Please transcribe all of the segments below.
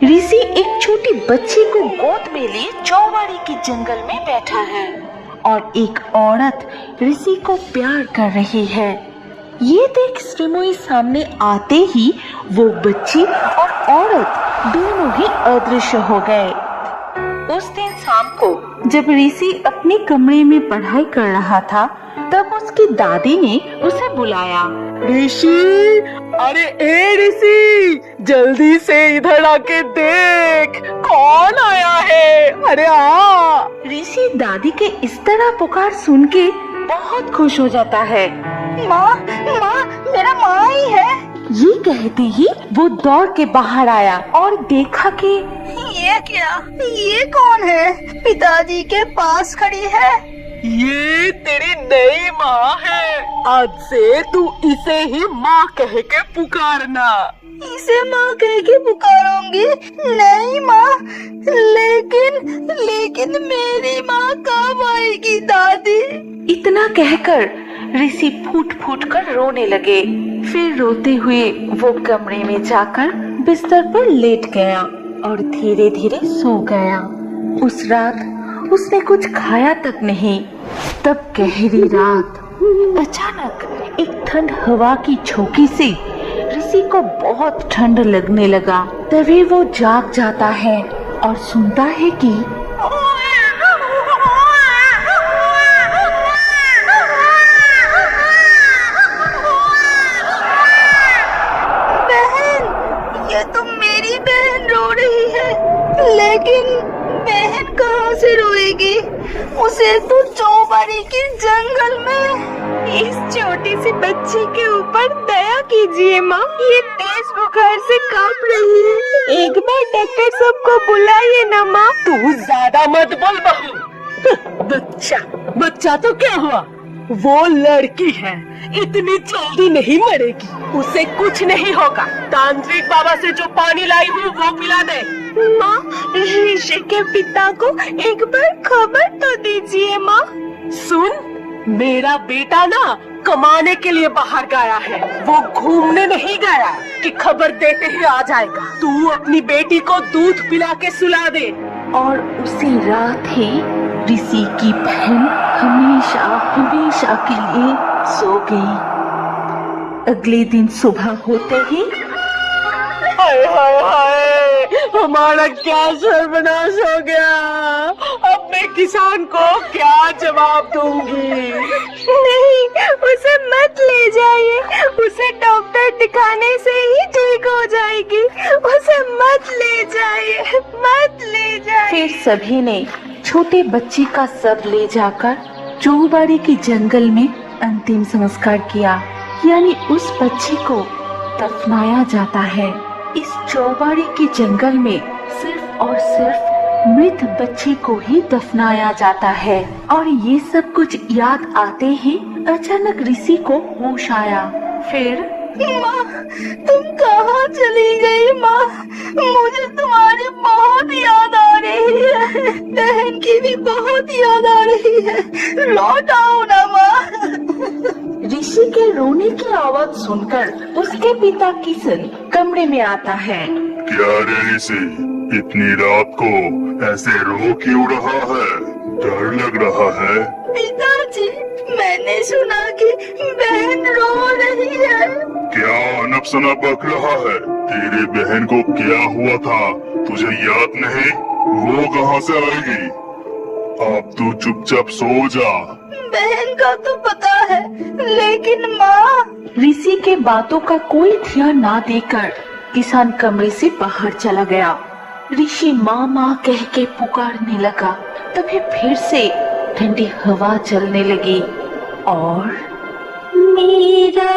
ऋषि एक छोटी बच्ची को गोद में लिए चौबाड़ी के जंगल में बैठा है और एक औरत ऋषि को प्यार कर रही है। ये देख श्रीमोई सामने आते ही वो बच्ची और औरत दोनों ही अदृश्य हो गए। उस दिन शाम को जब ऋषि अपने कमरे में पढ़ाई कर रहा था तब उसकी दादी ने उसे बुलाया। ऋषि, अरे ए ऋषि, जल्दी से इधर आके देख कौन आया है। अरे आ। ऋषि दादी के इस तरह पुकार सुन के बहुत खुश हो जाता है। माँ, माँ, मेरा माँ ही है। ये कहते ही वो दौड़ के बाहर आया और देखा कि ये क्या, ये कौन है? पिताजी के पास खड़ी है। ये तेरी नई माँ है। आज से तू इसे ही माँ कह के पुकारना। इसे माँ कह के पुकारूंगी? नहीं माँ, लेकिन मेरी माँ कब आएगी दादी? इतना कहकर ऋषि फूट फूट कर रोने लगे। फिर रोते हुए वो कमरे में जाकर बिस्तर पर लेट गया और धीरे धीरे सो गया। उस रात उसने कुछ खाया तक नहीं। तब गहरी रात अचानक एक ठंड हवा की झोंकी से ऋषि को बहुत ठंड लगने लगा। तभी वो जाग जाता है और सुनता है कि ये तो मेरी बहन रो रही है। लेकिन बहन कहाँ से रोएगी? उसे तो चौबाड़ी के जंगल में। इस छोटी सी बच्ची के ऊपर दया कीजिए माँ, ये तेज बुखार से कांप रही है। एक बार डॉक्टर साहब को बुलाइए ना माँ। तू ज्यादा मत बोल बहू। बच्चा तो क्या हुआ? वो लड़की है, इतनी जल्दी नहीं मरेगी। उसे कुछ नहीं होगा। तांत्रिक बाबा से जो पानी लाई हूँ वो पिला दे। माँ, ऋषि के पिता को एक बार खबर तो दीजिए माँ। सुन, मेरा बेटा ना कमाने के लिए बाहर गया है। वो घूमने नहीं गया कि खबर देते ही आ जाएगा। तू अपनी बेटी को दूध पिला के सुला दे। और उसी रात ही ऋषि की बहन हमेशा के लिए सो गई। अगले दिन सुबह होते ही हाय हाय हाय, हमारा क्या सर्वनाश हो गया। अब मैं किसान को क्या जवाब दूंगी? नहीं, उसे मत ले जाइए। उसे डॉक्टर दिखाने से ही ठीक हो जाएगी। उसे मत ले जाइए, मत ले जाइए। फिर सभी ने छोटे बच्चे का शव ले जाकर चौबाड़ी के जंगल में अंतिम संस्कार किया। यानी उस बच्ची को दफनाया जाता है। इस चौबाड़ी के जंगल में सिर्फ और सिर्फ मृत बच्चे को ही दफनाया जाता है। और ये सब कुछ याद आते ही अचानक ऋषि को होश आया। फिर माँ, तुम कहाँ चली गई माँ? मुझे तुम्हारी बहुत याद आ रही है। बहन की भी बहुत याद आ रही है। लौट आओ ना माँ। ऋषि के रोने की आवाज सुनकर उसके पिता किशन कमरे में आता है। क्या रे ऋषि, इतनी रात को ऐसे रो क्यों रहा है? डर लग रहा है? पिताजी, मैंने सुना कि बहन रो रही है। क्या अनप शनप बक रहा है? तेरे बहन को क्या हुआ था तुझे याद नहीं? वो कहाँ से आएगी? अब तू चुपचाप सो जा। बहन का तो पता है, लेकिन माँ। ऋषि के बातों का कोई ध्यान ना देकर किसान कमरे से बाहर चला गया। ऋषि माँ माँ कह के पुकारने लगा। तभी फिर से ठंडी हवा चलने लगी और मेरा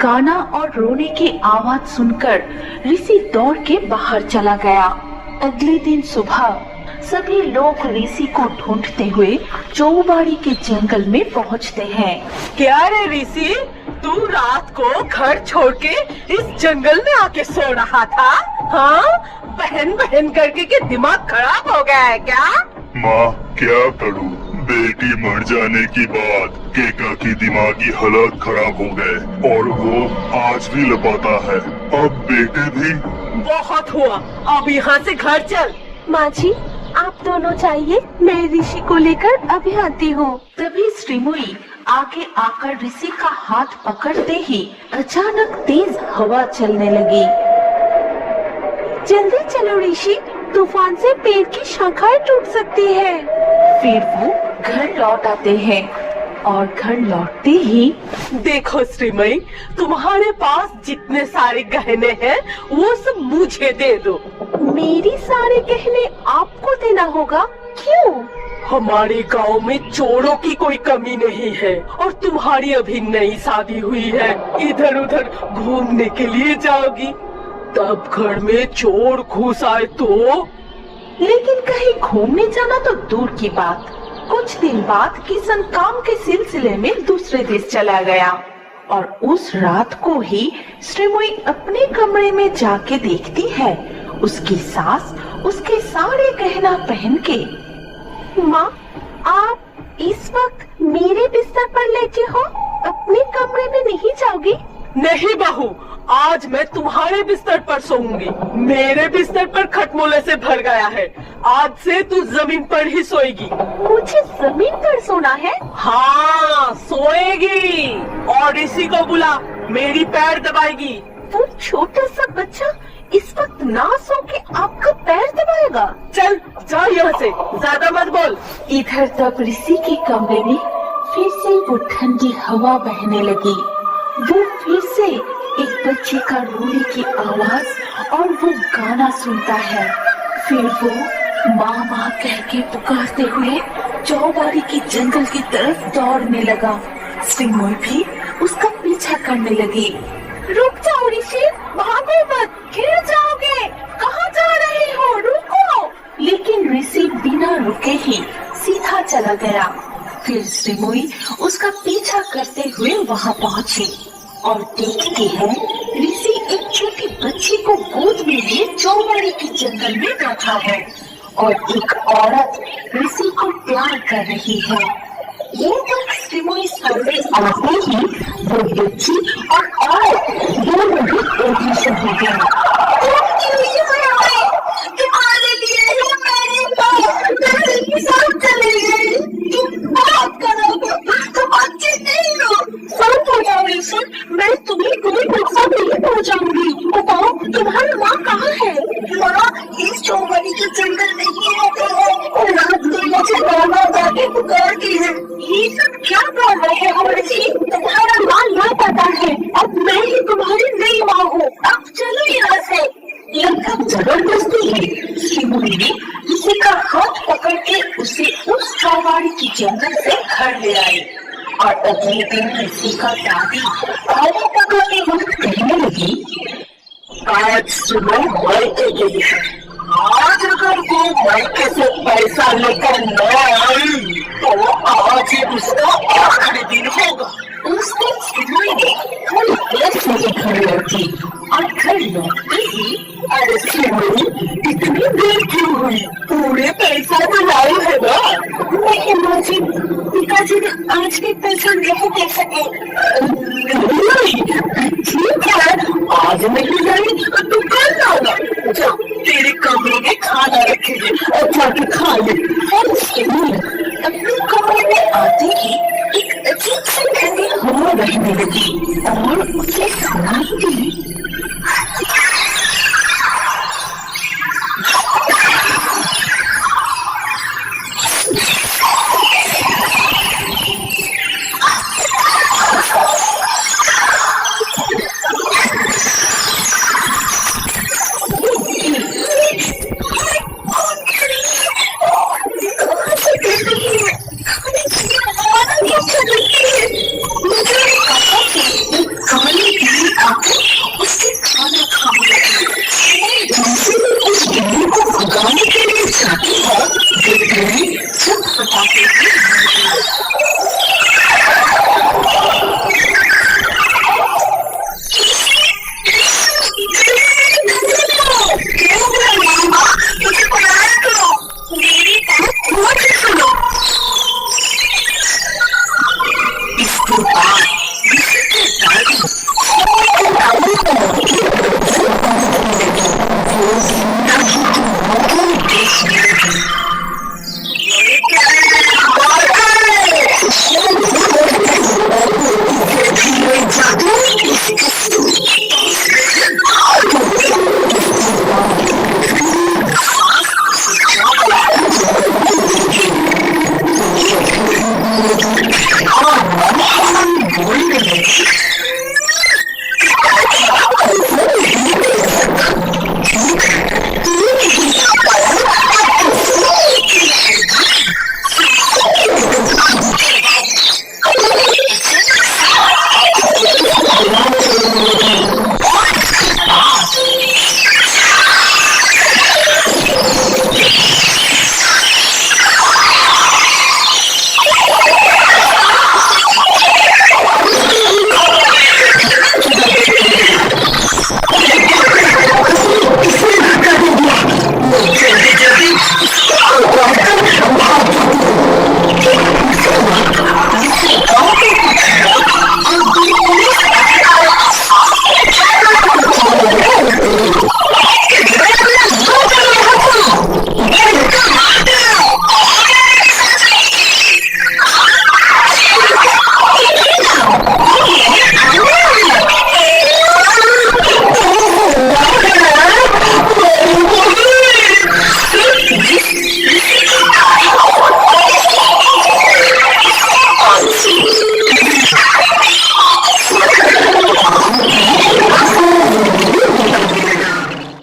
गाना और रोने की आवाज सुनकर ऋषि दौड़ के बाहर चला गया। अगले दिन सुबह सभी लोग ऋषि को ढूंढते हुए चौबाड़ी के जंगल में पहुंचते हैं। क्या रे ऋषि, तू रात को घर छोड़ के इस जंगल में आके सो रहा था? हाँ, बहन बहन करके के दिमाग खराब हो गया है क्या? माँ क्या करूँ, बेटी मर जाने के बाद केका की दिमागी हालत खराब हो गए और वो आज भी लपाता है। अब बेटे भी। बहुत हुआ, अब यहाँ से घर चल। माँ जी, आप दोनों चाहिए, मैं ऋषि को लेकर अभी आती हूँ। तभी श्रीमुई आगे आकर ऋषि का हाथ पकड़ते ही अचानक तेज हवा चलने लगी। जल्दी चलो ऋषि, तूफान से पेड़ की शाखाएं टूट सकती है। फिर वो घर लौट आते हैं और घर लौटते ही देखो श्रीमई, तुम्हारे पास जितने सारे गहने हैं वो सब मुझे दे दो। मेरी सारे गहने आपको देना होगा? क्यों? हमारे गांव में चोरों की कोई कमी नहीं है और तुम्हारी अभी नई शादी हुई है, इधर उधर घूमने के लिए जाओगी, तब घर में चोर घुस आए तो? लेकिन कहीं घूमने जाना तो दूर की बात। कुछ दिन बाद किशन काम के सिलसिले में दूसरे देश चला गया और उस रात को ही श्रीमुई अपने कमरे में जाके देखती है उसकी सास उसके सारे गहना पहन के। माँ, आप इस वक्त मेरे बिस्तर पर लेटे हो, अपने कमरे में नहीं जाओगी? नहीं बहू, आज मैं तुम्हारे बिस्तर पर सोऊंगी। मेरे बिस्तर पर खटमोले से भर गया है, आज से तू जमीन पर ही सोएगी। मुझे जमीन पर सोना है? हाँ, सोएगी। और इसी को बुला, मेरी पैर दबाएगी। वो छोटा सा बच्चा इस वक्त ना सो के आपका पैर दबाएगा? चल जा यहाँ से, ज्यादा मत बोल। इधर तक ऋषि के कमरे में फिर से वो ठंडी हवा बहने लगी। वो फिर से एक बच्चे का रोने की आवाज और वो गाना सुनता है। फिर वो माँ माँ कह के पुकारते हुए चौबाड़ी के जंगल की तरफ दौड़ने लगा। श्रीमुई भी उसका पीछा करने लगी। रुक जाओ ऋषि, भागो मत, गिर जाओगे। कहाँ जा रहे हो? रुको। लेकिन ऋषि बिना रुके ही सीधा चला गया। फिर श्रीमुई उसका पीछा करते हुए वहाँ पहुँची और देखती है ऋषि एक छोटी बच्ची को गोद में लिए चौबाड़ी के जंगल में बैठा है और एक औरत ऋषि को प्यार कर रही है। ये तक श्रीमुई सामने आते ही वो बच्ची और औरत दोनों भी एक ही से हो गए। तुम्हारे लिए ही मेरे साथ चले गए। तुम बात करोगे, तुम अच्छे नहीं हो। शांत हो जाओ ऋषि, मैं तुम्हें कोई नुकसान नहीं पहुंचाऊंगी। बताओ, तुम्हारी माँ कहाँ है? माँ इस चौबाड़ी के जंगल में ही रहते हैं। रात को मुझे मामा जाके पुकारती है। ये सब क्या कर रहे हो ऋषि? तुम्हारा माँ लापता है, अब मैं ही तुम्हारी नई माँ हूँ। अब चलो यहाँ से। लगभग जबरदस्ती ही श्रीमुई ने ऋषि का हाथ पकड़ के उसे उस चौबाड़ी के जंगल से घर ले आई। और अगले दिन ऋषि का दादी आगे पकड़ते वक्त कहने लगी, आज सुबह मायके गई है, आज अगर वो मायके से पैसा लेकर न आई तो आज ही उसका आखिरी दिन होगा। उस दिन श्रीमुई ने थोड़ी देर से घर लौटी और घर लौटते ही, अरे श्रीमती, इतनी देर क्यों हुई? पूरे पैसा तो लाए है ना? नहीं माँ जी, पिताजी ने आज भी पैसा नहीं दे सके। नहीं, ठीक है, आज नहीं गई तो कल लाना। जा, तेरे कमरे में खाना रखेंगे और जाके खा ले। और श्रीमुई अपने कमरे में आते ही एक अजीब सी ठंडी हवा बहने लगी और उसे सुनाई दी,